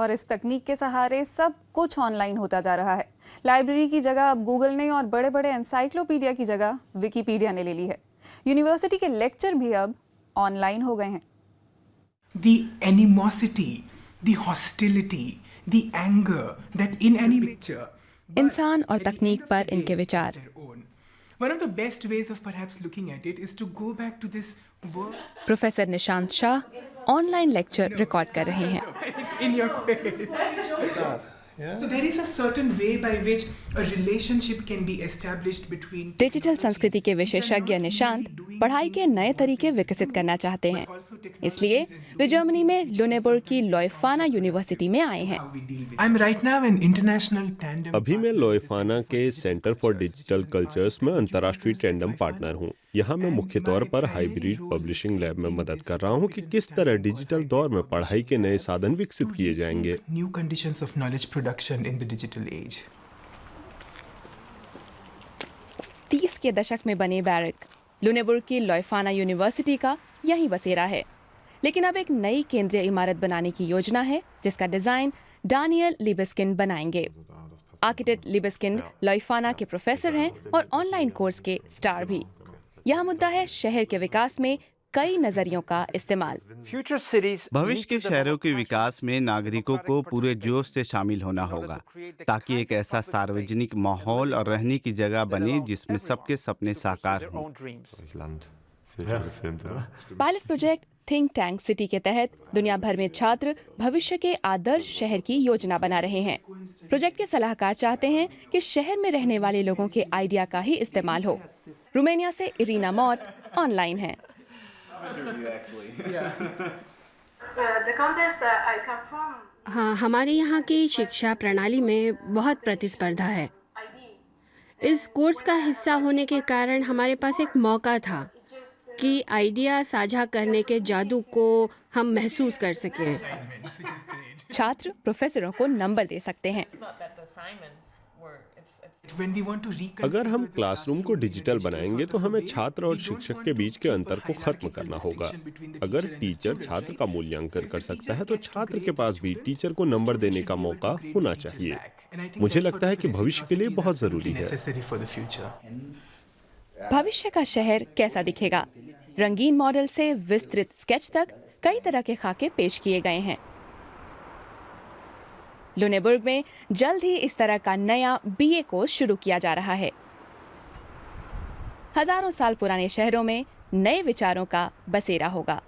और इस तकनीक के सहारे सब कुछ ऑनलाइन होता जा रहा है। लाइब्रेरी की जगह अब गूगल ने और बड़े बड़े एनसाइक्लोपीडिया की जगह विकिपीडिया ने ले ली है। यूनिवर्सिटी के लेक्चर भी अब ऑनलाइन हो गए हैं। The animosity, the hostility, the anger that in any picture. इंसान और तकनीक पर इनके विचार। One of the best ways of perhaps looking at it is to go back to this work. Professor Nishant Shah online lecture record कर रहे हैं। It's in your face. So there is a certain way by which a relationship can be established between. Digital संस्कृति के विशेषज्ञ निशांत पढ़ाई के नए तरीके विकसित करना चाहते हैं, इसलिए वे जर्मनी में लुनेबुर्ग की लॉयफाना यूनिवर्सिटी में आए हैं। I'm right now an international tandem. अभी मैं लॉयफाना के सेंटर फॉर डिजिटल कल्चर्स में अंतर्राष्ट्रीय टैंडम पार्टनर हूँ। यहाँ मैं मुख्य तौर पर हाइब्रिड पब्लिशिंग लैब में मदद कर रहा हूँ कि किस तरह डिजिटल दौर में पढ़ाई के नए साधन विकसित किए जाएंगे। New conditions of knowledge production in the digital age. 30 के दशक में बने बैरक लुनेबुर्ग की लॉयफाना यूनिवर्सिटी का यही बसेरा है, लेकिन अब एक नई केंद्रीय इमारत बनाने की योजना है जिसका डिजाइन डानियल लिबेस्किंड बनाएंगे। आर्किटेक्ट लिबेस्किंड लॉयफाना के प्रोफेसर हैं और ऑनलाइन कोर्स के स्टार भी। यह मुद्दा है शहर के विकास में कई नजरियों का इस्तेमाल। भविष्य के शहरों के विकास में नागरिकों को पूरे जोश से शामिल होना होगा ताकि एक ऐसा सार्वजनिक माहौल और रहने की जगह बने जिसमें सबके सपने साकार हों। Pilot project think tank city के तहत दुनिया भर में छात्र भविष्य के आदर्श शहर की योजना बना रहे हैं। प्रोजेक्ट के सलाहकार चाहते हैं कि शहर में रहने वाले लोगों के आइडिया का ही इस्तेमाल हो। रोमानिया से इरीना मॉट ऑनलाइन है। हाँ, हमारे यहाँ की शिक्षा प्रणाली में बहुत प्रतिस्पर्धा है। इस कोर्स का हिस्सा होने के कारण हमारे पास एक मौका था कि आइडिया साझा करने के जादू को हम महसूस कर सकें। छात्र प्रोफेसरों को नंबर दे सकते हैं। अगर हम क्लासरूम को डिजिटल बनाएंगे तो हमें छात्र और शिक्षक के बीच के अंतर को खत्म करना होगा। अगर टीचर छात्र का मूल्यांकन कर सकता है तो छात्र के पास भी टीचर को नंबर देने का मौका होना चाहिए। मुझे लगता है कि भविष्य के लिए बहुत जरूरी है। भविष्य का शहर कैसा दिखेगा? रंगीन मॉडल से विस्तृत स्केच तक कई तरह के खाके पेश किए गए हैं। लुनेबुर्ग में जल्द ही इस तरह का नया बीए कोर्स शुरू किया जा रहा है। हजारों साल पुराने शहरों में नए विचारों का बसेरा होगा।